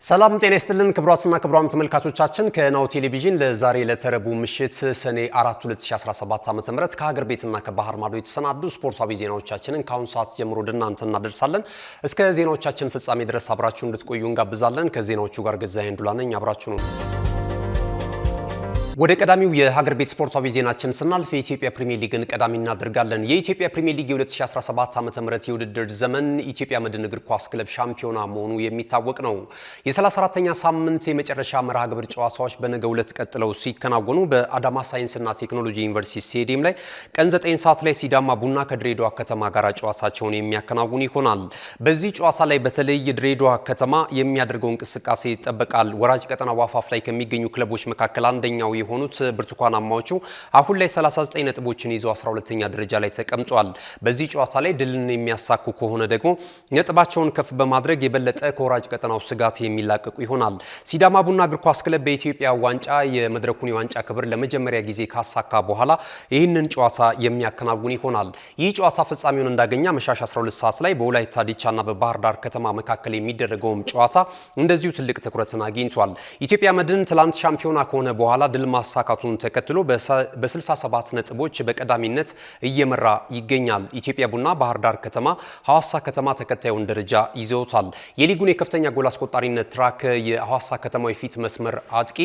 ሰላም ጤና ይስጥልን ክቡራትና ክቡራን ተመልካቾቻችን ከናሁ ቴሌቪዥን ለዛሬ ለተረቡ ምሽት ሰኔ 4 2017 ዓ.ም ከሀገር ቤትና ከባህር ማዶ የተሰናዱ ስፖርታዊ ዜናዎቻችንን ከአሁን ሰዓት ጀምሮ ወደ እናንተ እናደርሳለን። እስከ ዜናዎቻችን ፍጻሜ ድረስ አብራችሁ እንድትቆዩ እንጋብዛለን። ከዜናዎቹ ጋር ገዛኸኝ ዱላ ነኝ። አብራችሁ ነው። ወደ ቀዳሚው የሀገር ቤት ስፖርታዊ ዜናችን ስናልፍ የኢትዮጵያ ፕሪሚየር ሊግን ቀዳሚ እናደርጋለን። የኢትዮጵያ ፕሪሚየር ሊግ የ2017 ዓ.ም የውድድር ዘመን ኢትዮጵያ መድን እግር ኳስ ክለብ ሻምፒዮና መሆኑ የሚታወቅ ነው። የ34ኛ ሳምንት የመጨረሻ መርሃ ግብር ጨዋታዎች በነገው ዕለት ቀጥለው ሲከናወኑ በአዳማ ሳይንስና ቴክኖሎጂ ዩኒቨርሲቲ ስቴዲየም ላይ ቀን 9 ሰዓት ላይ ሲዳማ ቡና ከድሬዳዋ ከተማ ጋር ጨዋታቸውን የሚያከናውኑ ይሆናል። በዚህ ጨዋታ ላይ በተለይ ድሬዳዋ ከተማ የሚያደርገው እንቅስቃሴ ይጠበቃል። ወራጅ ቀጠና ዋፋፍ ላይ ከሚገኙ ክለቦች መካከል አንደኛው የሆኑት ብርቱካናማዎቹ አሁን ላይ 39 ነጥቦችን ይዘው 12ኛ ደረጃ ላይ ተቀምጧል። በዚህ ጨዋታ ላይ ድልን የሚያሳኩ ከሆነ ደግሞ ነጥባቸውን ከፍ በማድረግ የበለጠ ከወራጅ ቀጠናው ስጋት የሚላቀቁ ይሆናል። ሲዳማ ቡና እግር ኳስ ክለብ በኢትዮጵያ ዋንጫ የመድረኩን የዋንጫ ክብር ለመጀመሪያ ጊዜ ካሳካ በኋላ ይህንን ጨዋታ የሚያከናውን ይሆናል። ይህ ጨዋታ ፍጻሜውን እንዳገኘ መሻሽ 12 ሰዓት ላይ በወላይታ ዲቻና በባህር ዳር ከተማ መካከል የሚደረገውም ጨዋታ እንደዚሁ ትልቅ ትኩረትን አግኝቷል። ኢትዮጵያ መድን ትላንት ሻምፒዮና ከሆነ በኋላ ድል ማሳካቱን ተከትሎ በ67 ነጥቦች በቀዳሚነት እየመራ ይገኛል። ኢትዮጵያ ቡና፣ ባህር ዳር ከተማ፣ ሐዋሳ ከተማ ተከታዩን ደረጃ ይዘውታል። የሊጉን የከፍተኛ ጎል አስቆጣሪነት ትራክ የሐዋሳ ከተማው የፊት መስመር አጥቂ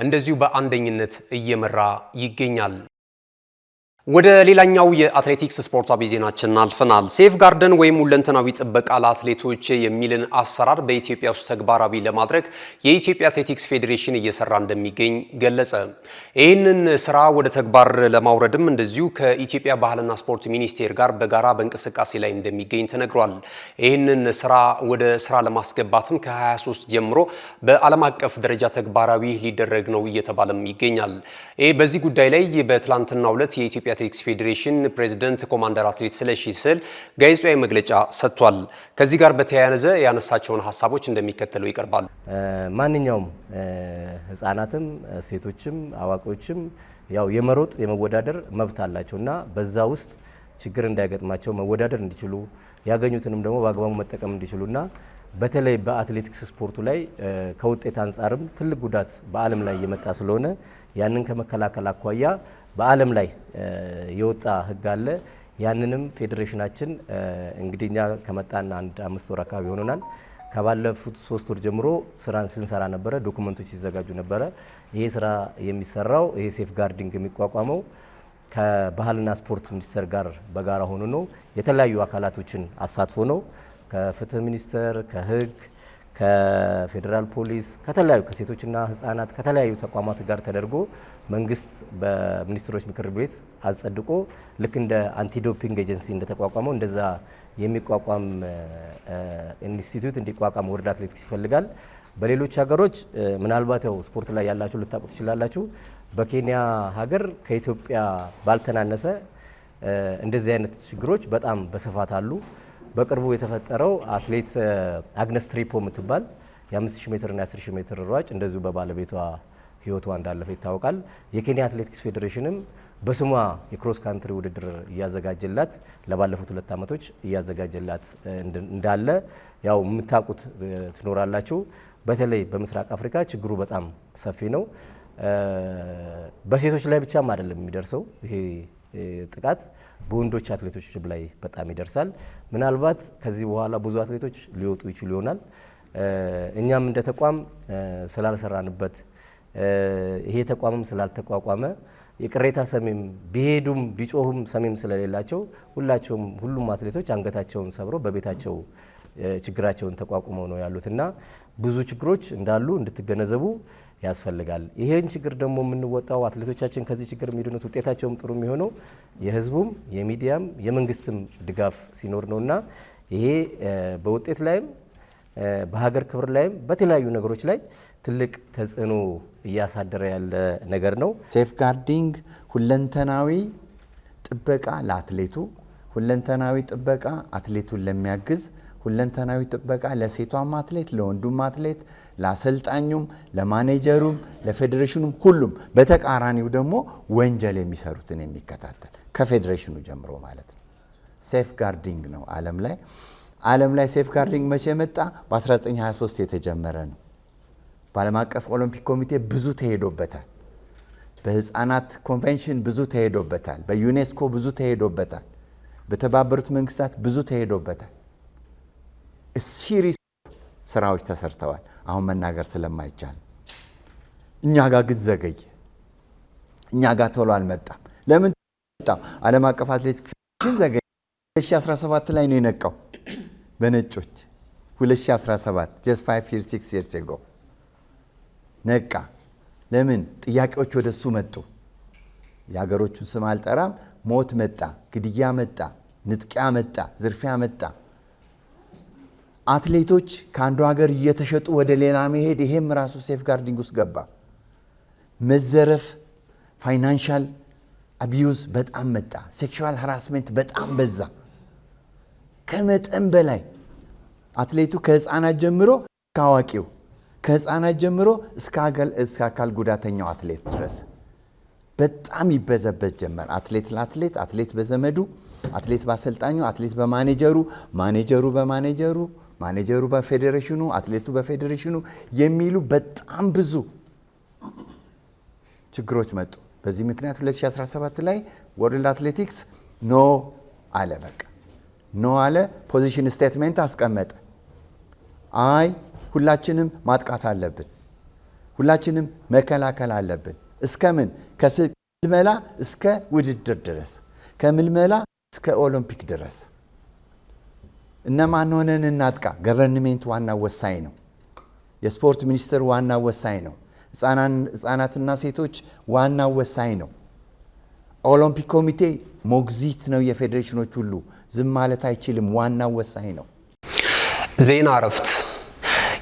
እንደዚሁ በአንደኝነት እየመራ ይገኛል። ወደ ሌላኛው የአትሌቲክስ ስፖርታዊ ዜናችን አልፈናል። ሴፍ ጋርደን ወይም ሁለንተናዊ ጥበቃ ለአትሌቶች የሚልን አሰራር በኢትዮጵያ ውስጥ ተግባራዊ ለማድረግ የኢትዮጵያ አትሌቲክስ ፌዴሬሽን እየሰራ እንደሚገኝ ገለጸ። ይህንን ስራ ወደ ተግባር ለማውረድም እንደዚሁ ከኢትዮጵያ ባህልና ስፖርት ሚኒስቴር ጋር በጋራ በእንቅስቃሴ ላይ እንደሚገኝ ተነግሯል። ይህንን ስራ ወደ ስራ ለማስገባትም ከ23 ጀምሮ በዓለም አቀፍ ደረጃ ተግባራዊ ሊደረግ ነው እየተባለም ይገኛል። በዚህ ጉዳይ ላይ በትላንትናው ዕለት የኢትዮጵያ አትሌቲክስ ፌዴሬሽን ፕሬዝዳንት ኮማንደር አትሌት ስለሺ ስህል ጋዜጣዊ መግለጫ ሰጥቷል። ከዚህ ጋር በተያያዘ ያነሳቸውን ሀሳቦች እንደሚከተለው ይቀርባሉ። ማንኛውም ህፃናትም ሴቶችም አዋቂዎችም ያው የመሮጥ የመወዳደር መብት አላቸውና በዛ ውስጥ ችግር እንዳይገጥማቸው መወዳደር እንዲችሉ ያገኙትንም ደግሞ በአግባቡ መጠቀም እንዲችሉና በተለይ በአትሌቲክስ ስፖርቱ ላይ ከውጤት አንጻርም ትልቅ ጉዳት በዓለም ላይ እየመጣ ስለሆነ ያንን ከመከላከል አኳያ በዓለም ላይ የወጣ ህግ አለ። ያንንም ፌዴሬሽናችን እንግዲህ እኛ ከመጣና አንድ 5 ወር አካባቢ ሆኖናል። ከባለፉት 3 ወር ጀምሮ ስራን ስንሰራ ነበረ፣ ዶክመንቶች ሲዘጋጁ ነበረ። ይሄ ስራ የሚሰራው ይሄ ሴፍ ጋርዲንግ የሚቋቋመው ከባህልና ስፖርት ሚኒስቴር ጋር በጋራ ሆኖ ነው። የተለያዩ አካላቶችን አሳትፎ ነው። ከፍትህ ሚኒስቴር፣ ከህግ፣ ከፌዴራል ፖሊስ፣ ከተለያዩ ከሴቶችና ህፃናት ከተለያዩ ተቋማት ጋር ተደርጎ መንግስት በሚኒስትሮች ምክር ቤት አጸድቆ ልክ እንደ አንቲዶፒንግ ኤጀንሲ እንደተቋቋመው እንደዛ የሚቋቋም ኢንስቲትዩት እንዲቋቋም ወርልድ አትሌቲክስ ይፈልጋል። በሌሎች ሀገሮች ምናልባት ያው ስፖርት ላይ ያላችሁ ልታውቁ ትችላላችሁ። በኬንያ ሀገር ከኢትዮጵያ ባልተናነሰ እንደዚህ አይነት ችግሮች በጣም በስፋት አሉ። በቅርቡ የተፈጠረው አትሌት አግነስ ትሪፖ የምትባል የ5000 ሜትር እና የ10000 ሜትር ሯጭ እንደዚሁ በባለቤቷ ህይወቷ እንዳለፈ ይታወቃል። የኬንያ አትሌቲክስ ፌዴሬሽንም በስሟ የክሮስ ካንትሪ ውድድር እያዘጋጀላት ለባለፉት 2 ዓመቶች እያዘጋጀላት እንዳለ ያው የምታውቁት ትኖራላችሁ። በተለይ በምስራቅ አፍሪካ ችግሩ በጣም ሰፊ ነው። በሴቶች ላይ ብቻም አይደለም የሚደርሰው ይሄ ጥቃት በወንዶች አትሌቶች ላይ በጣም ይደርሳል። ምናልባት ከዚህ በኋላ ብዙ አትሌቶች ሊወጡ ይችሉ ይሆናል። እኛም እንደ ተቋም ስላልሰራንበት ይሄ ተቋምም ስላልተቋቋመ የቅሬታ ሰሚም ቢሄዱም ቢጮሁም ሰሚም ስለሌላቸው ሁሉም አትሌቶች አንገታቸውን ሰብረው በቤታቸው ችግራቸውን ተቋቁመው ነው ያሉትና ብዙ ችግሮች እንዳሉ እንድትገነዘቡ ያስፈልጋል። ይሄን ችግር ደግሞ የምንወጣው አትሌቶቻችን ከዚህ ችግር የሚድኑት ውጤታቸውም ጥሩ የሚሆነው የህዝቡም የሚዲያም የመንግስትም ድጋፍ ሲኖር ነውና ይሄ በውጤት ላይም በሀገር ክብር ላይም በተለያዩ ነገሮች ላይ ትልቅ ተጽዕኖ እያሳደረ ያለ ነገር ነው። ሴፍ ጋርዲንግ ሁለንተናዊ ጥበቃ ለአትሌቱ፣ ሁለንተናዊ ጥበቃ አትሌቱን ለሚያግዝ፣ ሁለንተናዊ ጥበቃ ለሴቷም አትሌት፣ ለወንዱም አትሌት፣ ለአሰልጣኙም፣ ለማኔጀሩም፣ ለፌዴሬሽኑም ሁሉም በተቃራኒው ደግሞ ወንጀል የሚሰሩትን የሚከታተል ከፌዴሬሽኑ ጀምሮ ማለት ነው። ሴፍ ጋርዲንግ ነው ዓለም ላይ ሴፍ ጋርዲንግ መቼ መጣ? በ1923 የተጀመረ ነው። በዓለም አቀፍ ኦሎምፒክ ኮሚቴ ብዙ ተሄዶበታል። በህፃናት ኮንቬንሽን ብዙ ተሄዶበታል። በዩኔስኮ ብዙ ተሄዶበታል። በተባበሩት መንግስታት ብዙ ተሄዶበታል። ሲሪስ ስራዎች ተሰርተዋል። አሁን መናገር ስለማይቻል እኛ ጋር ግን ዘገየ። እኛ ጋር ቶሎ አልመጣም። ለምን መጣም? ዓለም አቀፍ አትሌቲክስ ግን ዘገየ። 2017 ላይ ነው የነቃው በነጮች 2017 just 5 years 6 years ago ነቃ። ለምን? ጥያቄዎች ወደሱ መጡ። የሀገሮቹን ስም አልጠራም። ሞት መጣ፣ ግድያ መጣ፣ ንጥቂያ መጣ፣ ዝርፊያ መጣ። አትሌቶች ከአንዱ ሀገር እየተሸጡ ወደ ሌላ መሄድ፣ ይሄም ራሱ ሴፍ ጋርዲንግ ውስጥ ገባ። መዘረፍ፣ ፋይናንሻል አቢዩዝ በጣም መጣ። ሴክሹዋል ሃራስመንት በጣም በዛ ከመጠን በላይ። አትሌቱ ከህፃናት ጀምሮ ከአዋቂው፣ ከህፃናት ጀምሮ እስከ አካል ጉዳተኛው አትሌት ድረስ በጣም ይበዘበዝ ጀመር። አትሌት ለአትሌት፣ አትሌት በዘመዱ፣ አትሌት በአሰልጣኙ፣ አትሌት በማኔጀሩ፣ ማኔጀሩ በማኔጀሩ፣ ማኔጀሩ በፌዴሬሽኑ፣ አትሌቱ በፌዴሬሽኑ የሚሉ በጣም ብዙ ችግሮች መጡ። በዚህ ምክንያት 2017 ላይ ወርልድ አትሌቲክስ ኖ አለ። በቃ ኖ አለ። ፖዚሽን ስቴትመንት አስቀመጠ። አይ ሁላችንም ማጥቃት አለብን፣ ሁላችንም መከላከል አለብን። እስከምን? ከምልመላ እስከ ውድድር ድረስ፣ ከምልመላ እስከ ኦሎምፒክ ድረስ። እነማን ሆነን እናጥቃ? ገቨርንሜንት ዋና ወሳኝ ነው። የስፖርት ሚኒስትር ዋና ወሳኝ ነው። ህፃናትና ሴቶች ዋና ወሳኝ ነው። ኦሎምፒክ ኮሚቴ ሞግዚት ነው የፌዴሬሽኖች ሁሉ፣ ዝም ማለት አይችልም። ዋና ወሳኝ ነው። ዜና እረፍት።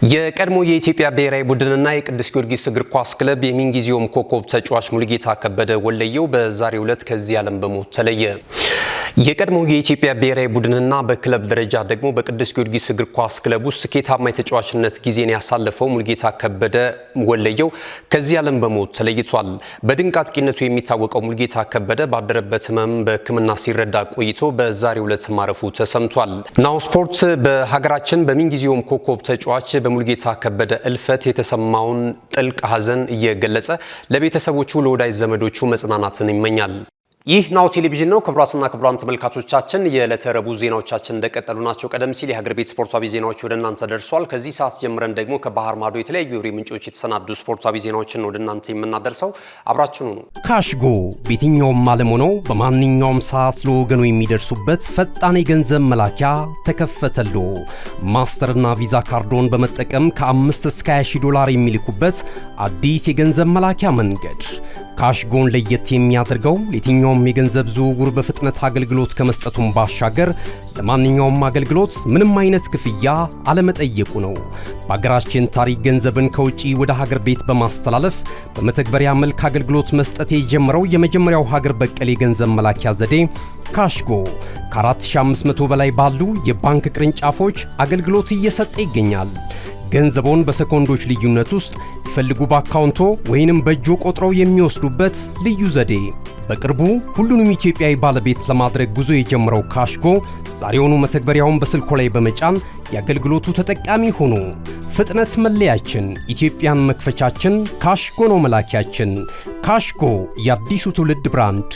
የቀድሞ የኢትዮጵያ ብሔራዊ ቡድንና የቅዱስ ጊዮርጊስ እግር ኳስ ክለብ የምንጊዜውም ኮከብ ተጫዋች ሙሉጌታ ከበደ ወለየው በዛሬው ዕለት ከዚህ ዓለም በሞት ተለየ። የቀድሞ የኢትዮጵያ ብሔራዊ ቡድንና በክለብ ደረጃ ደግሞ በቅዱስ ጊዮርጊስ እግር ኳስ ክለብ ውስጥ ስኬታማ የተጫዋችነት ጊዜን ያሳለፈው ሙሉጌታ ከበደ ወለየው ከዚህ ዓለም በሞት ተለይቷል። በድንቅ አጥቂነቱ የሚታወቀው ሙሉጌታ ከበደ ባደረበት ህመም በሕክምና ሲረዳ ቆይቶ በዛሬው ዕለት ማረፉ ተሰምቷል። ናሁ ስፖርት በሀገራችን በምንጊዜውም ኮከብ ተጫዋች በሙሉጌታ ከበደ እልፈት የተሰማውን ጥልቅ ሐዘን እየገለጸ ለቤተሰቦቹ፣ ለወዳጅ ዘመዶቹ መጽናናትን ይመኛል። ይህ ናሁ ቴሌቪዥን ነው። ክቡራትና ክቡራን ተመልካቾቻችን የዕለተ ረቡዕ ዜናዎቻችን እንደቀጠሉ ናቸው። ቀደም ሲል የሀገር ቤት ስፖርታዊ ዜናዎች ወደ እናንተ ደርሷል። ከዚህ ሰዓት ጀምረን ደግሞ ከባህር ማዶ የተለያዩ የወሬ ምንጮች የተሰናዱ ስፖርታዊ ዜናዎችን ወደ እናንተ የምናደርሰው አብራችሁኑ ነው። ካሽጎ በየትኛውም ዓለም ሆነው በማንኛውም ሰዓት ለወገኑ የሚደርሱበት ፈጣን የገንዘብ መላኪያ ተከፈተሎ። ማስተርና ቪዛ ካርዶን በመጠቀም ከ5 እስከ 20 ዶላር የሚልኩበት አዲስ የገንዘብ መላኪያ መንገድ። ካሽጎን ለየት የሚያደርገው የትኛውም የገንዘብ ዝውውር በፍጥነት አገልግሎት ከመስጠቱም ባሻገር ለማንኛውም አገልግሎት ምንም አይነት ክፍያ አለመጠየቁ ነው። በሀገራችን ታሪክ ገንዘብን ከውጪ ወደ ሀገር ቤት በማስተላለፍ በመተግበሪያ መልክ አገልግሎት መስጠት የጀመረው የመጀመሪያው ሀገር በቀል የገንዘብ መላኪያ ዘዴ ካሽጎ ከ4500 በላይ ባሉ የባንክ ቅርንጫፎች አገልግሎት እየሰጠ ይገኛል። ገንዘቦን በሰኮንዶች ልዩነት ውስጥ ይፈልጉ በአካውንቶ ወይንም በእጆ ቆጥረው የሚወስዱበት ልዩ ዘዴ። በቅርቡ ሁሉንም ኢትዮጵያዊ ባለቤት ለማድረግ ጉዞ የጀመረው ካሽጎ ዛሬውኑ መተግበሪያውን በስልኮ ላይ በመጫን የአገልግሎቱ ተጠቃሚ ሆኑ። ፍጥነት መለያችን፣ ኢትዮጵያን መክፈቻችን፣ ካሽጎ ነው መላኪያችን። ካሽጎ የአዲሱ ትውልድ ብራንድ።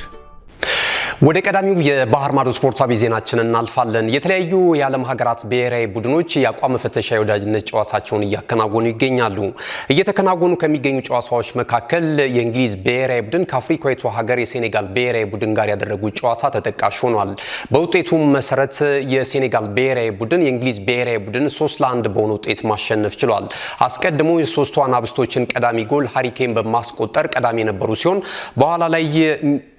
ወደ ቀዳሚው የባህር ማዶ ስፖርታዊ ዜናችን እናልፋለን። የተለያዩ የዓለም ሀገራት ብሔራዊ ቡድኖች የአቋም መፈተሻ የወዳጅነት ጨዋታቸውን እያከናወኑ ይገኛሉ። እየተከናወኑ ከሚገኙ ጨዋታዎች መካከል የእንግሊዝ ብሔራዊ ቡድን ከአፍሪካዊቷ ሀገር የሴኔጋል ብሔራዊ ቡድን ጋር ያደረጉት ጨዋታ ተጠቃሽ ሆኗል። በውጤቱም መሰረት የሴኔጋል ብሔራዊ ቡድን የእንግሊዝ ብሔራዊ ቡድን 3-1 በሆነ ውጤት ማሸነፍ ችሏል። አስቀድሞ የሶስቱ አናብስቶችን ቀዳሚ ጎል ሃሪኬን በማስቆጠር ቀዳሚ የነበሩ ሲሆን በኋላ ላይ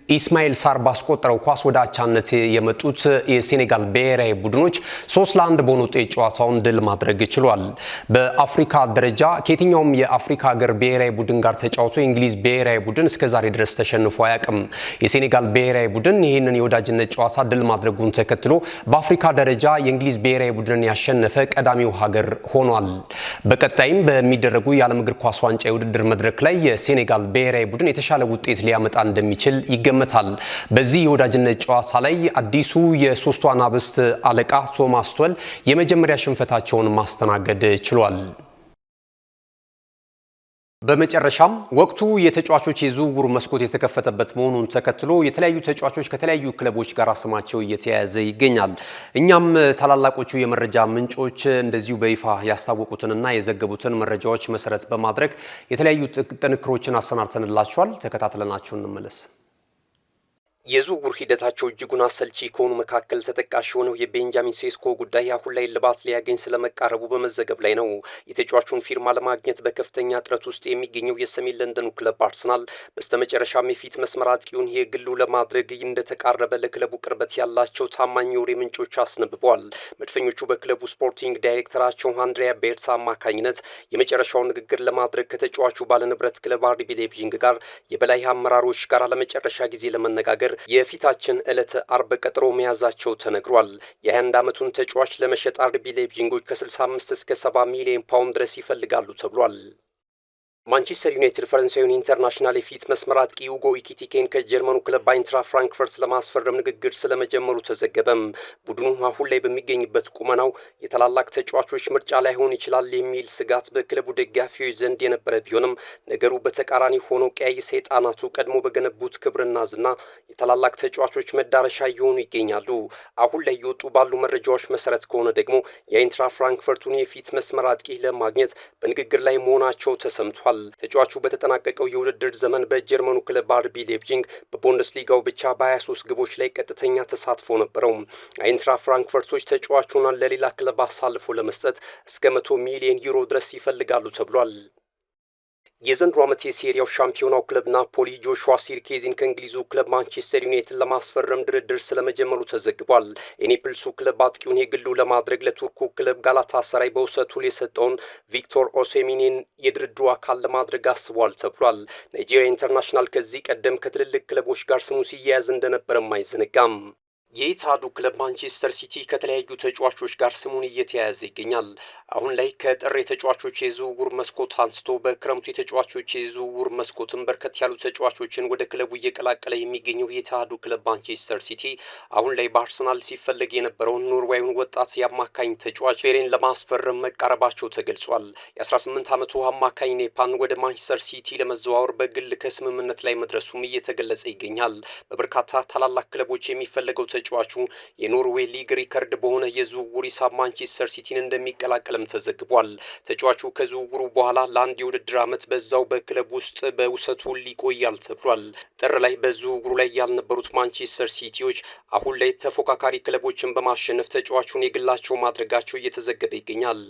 ኢስማኤል ሳር ባስቆጠረው ኳስ ወደ አቻነት የመጡት የሴኔጋል ብሔራዊ ቡድኖች 3-1 በሆነ ውጤት ጨዋታውን ድል ማድረግ ችሏል። በአፍሪካ ደረጃ ከየትኛውም የአፍሪካ ሀገር ብሔራዊ ቡድን ጋር ተጫውቶ የእንግሊዝ ብሔራዊ ቡድን እስከዛሬ ድረስ ተሸንፎ አያውቅም። የሴኔጋል ብሔራዊ ቡድን ይህንን የወዳጅነት ጨዋታ ድል ማድረጉን ተከትሎ በአፍሪካ ደረጃ የእንግሊዝ ብሔራዊ ቡድንን ያሸነፈ ቀዳሚው ሀገር ሆኗል። በቀጣይም በሚደረጉ የዓለም እግር ኳስ ዋንጫ የውድድር መድረክ ላይ የሴኔጋል ብሔራዊ ቡድን የተሻለ ውጤት ሊያመጣ እንደሚችል ይገመታል። በዚህ የወዳጅነት ጨዋታ ላይ አዲሱ የሶስቱ አናብስት አለቃ ቶማስ ቱኸል የመጀመሪያ ሽንፈታቸውን ማስተናገድ ችሏል። በመጨረሻም ወቅቱ የተጫዋቾች የዝውውር መስኮት የተከፈተበት መሆኑን ተከትሎ የተለያዩ ተጫዋቾች ከተለያዩ ክለቦች ጋር ስማቸው እየተያያዘ ይገኛል። እኛም ታላላቆቹ የመረጃ ምንጮች እንደዚሁ በይፋ ያስታወቁትንና የዘገቡትን መረጃዎች መሰረት በማድረግ የተለያዩ ጥንክሮችን አሰናድተንላችኋል። ተከታትለናቸው እንመለስ። የዝውውር ሂደታቸው እጅጉን አሰልቺ ከሆኑ መካከል ተጠቃሽ የሆነው የቤንጃሚን ሴስኮ ጉዳይ አሁን ላይ እልባት ሊያገኝ ስለመቃረቡ በመዘገብ ላይ ነው። የተጫዋቹን ፊርማ ለማግኘት በከፍተኛ ጥረት ውስጥ የሚገኘው የሰሜን ለንደኑ ክለብ አርሰናል በስተመጨረሻም የፊት መስመር አጥቂውን የግሉ ለማድረግ እንደተቃረበ ለክለቡ ቅርበት ያላቸው ታማኝ የወሬ ምንጮች አስነብበዋል። መድፈኞቹ በክለቡ ስፖርቲንግ ዳይሬክተራቸው አንድሪያ ቤርሳ አማካኝነት የመጨረሻውን ንግግር ለማድረግ ከተጫዋቹ ባለንብረት ክለብ አርቢ ሌይፕዚግ ጋር የበላይ አመራሮች ጋር ለመጨረሻ ጊዜ ለመነጋገር የፊታችን ዕለተ አርብ ቀጠሮ መያዛቸው ተነግሯል። የ21 ዓመቱን ተጫዋች ለመሸጥ አርቢ ሌይፕዚጎች ከ65 እስከ 70 ሚሊዮን ፓውንድ ድረስ ይፈልጋሉ ተብሏል። ማንቸስተር ዩናይትድ ፈረንሳዩን ኢንተርናሽናል የፊት መስመር አጥቂ ሁጎ ኢኪቲኬን ከጀርመኑ ክለብ አይንትራ ፍራንክፈርት ለማስፈረም ንግግር ስለመጀመሩ ተዘገበም። ቡድኑ አሁን ላይ በሚገኝበት ቁመናው የታላላቅ ተጫዋቾች ምርጫ ላይሆን ይችላል የሚል ስጋት በክለቡ ደጋፊዎች ዘንድ የነበረ ቢሆንም ነገሩ በተቃራኒ ሆኖ ቀያይ ሰይጣናቱ ቀድሞ በገነቡት ክብርና ዝና የታላላቅ ተጫዋቾች መዳረሻ እየሆኑ ይገኛሉ። አሁን ላይ የወጡ ባሉ መረጃዎች መሰረት ከሆነ ደግሞ የአይንትራ ፍራንክፈርቱን የፊት መስመር አጥቂ ለማግኘት በንግግር ላይ መሆናቸው ተሰምቷል። ተጫዋቹ በተጠናቀቀው የውድድር ዘመን በጀርመኑ ክለብ አርቢ ሌይፕዚግ በቡንደስሊጋው ብቻ በ23 ግቦች ላይ ቀጥተኛ ተሳትፎ ነበረው። አይንትራ ፍራንክፈርቶች ተጫዋቹን ለሌላ ክለብ አሳልፎ ለመስጠት እስከ 100 ሚሊዮን ዩሮ ድረስ ይፈልጋሉ ተብሏል። የዘንድሮ ዓመት የሴሪያው ሻምፒዮናው ክለብ ናፖሊ ጆሹዋ ሲርኬዚን ከእንግሊዙ ክለብ ማንቸስተር ዩናይትድ ለማስፈረም ድርድር ስለመጀመሩ ተዘግቧል። የኔፕልሱ ክለብ አጥቂውን የግሉ ለማድረግ ለቱርኩ ክለብ ጋላታሳራይ በውሰት ውል የሰጠውን ቪክቶር ኦሴሚኔን የድርድሩ አካል ለማድረግ አስቧል ተብሏል። ናይጄሪያ ኢንተርናሽናል ከዚህ ቀደም ከትልልቅ ክለቦች ጋር ስሙ ሲያያዝ እንደነበረም አይዘነጋም። የኢትሃዱ ክለብ ማንቸስተር ሲቲ ከተለያዩ ተጫዋቾች ጋር ስሙን እየተያያዘ ይገኛል። አሁን ላይ ከጥር የተጫዋቾች የዝውውር መስኮት አንስቶ በክረምቱ የተጫዋቾች የዝውውር መስኮትም በርከት ያሉ ተጫዋቾችን ወደ ክለቡ እየቀላቀለ የሚገኘው የኢትሃዱ ክለብ ማንቸስተር ሲቲ አሁን ላይ በአርሰናል ሲፈለግ የነበረውን ኖርዌዩን ወጣት የአማካኝ ተጫዋች ፌሬን ለማስፈረም መቃረባቸው ተገልጿል። የ18 ዓመቱ አማካኝ ኔፓን ወደ ማንቸስተር ሲቲ ለመዘዋወር በግል ከስምምነት ላይ መድረሱም እየተገለጸ ይገኛል። በበርካታ ታላላቅ ክለቦች የሚፈለገው ተጫዋቹ የኖርዌይ ሊግ ሪከርድ በሆነ የዝውውር ሂሳብ ማንቸስተር ሲቲን እንደሚቀላቀልም ተዘግቧል። ተጫዋቹ ከዝውውሩ በኋላ ለአንድ የውድድር ዓመት በዛው በክለብ ውስጥ በውሰት ውል ይቆያል ተብሏል። ጥር ላይ በዝውውሩ ላይ ያልነበሩት ማንቸስተር ሲቲዎች አሁን ላይ ተፎካካሪ ክለቦችን በማሸነፍ ተጫዋቹን የግላቸው ማድረጋቸው እየተዘገበ ይገኛል።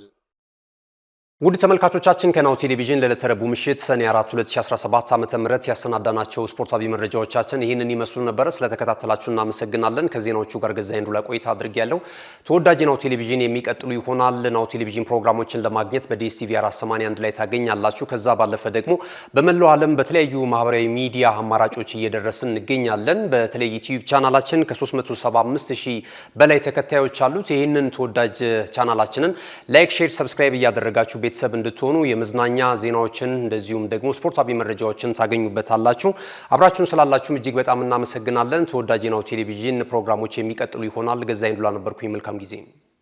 ውድ ተመልካቾቻችን ከናሁ ቴሌቪዥን ለዕለተ ረቡዕ ምሽት ሰኔ 4 2017 ዓ.ም ያሰናዳናቸው ስፖርታዊ መረጃዎቻችን ይህንን ይመስሉ ነበር። ስለተከታተላችሁ እናመሰግናለን። ከዜናዎቹ ጋር ገዛኸኝ ዱላ ቆይታ አድርጌያለሁ። ተወዳጅ ናሁ ቴሌቪዥን የሚቀጥሉ ይሆናል። ናሁ ቴሌቪዥን ፕሮግራሞችን ለማግኘት በዲኤስቲቪ 481 ላይ ታገኛላችሁ። ከዛ ባለፈ ደግሞ በመላው ዓለም በተለያዩ ማህበራዊ ሚዲያ አማራጮች እየደረስን እንገኛለን። በተለይ ዩቲዩብ ቻናላችን ከ375000 በላይ ተከታዮች አሉት። ይህንን ተወዳጅ ቻናላችንን ላይክ፣ ሼር፣ ሰብስክራይብ እያደረጋችሁ ቤተሰብ እንድትሆኑ የመዝናኛ ዜናዎችን እንደዚሁም ደግሞ ስፖርታዊ መረጃዎችን ታገኙበታላችሁ። አብራችሁን ስላላችሁም እጅግ በጣም እናመሰግናለን። ተወዳጅ ናሁ ቴሌቪዥን ፕሮግራሞች የሚቀጥሉ ይሆናል። ገዛኸኝ ዱላ ነበርኩኝ። መልካም ጊዜ።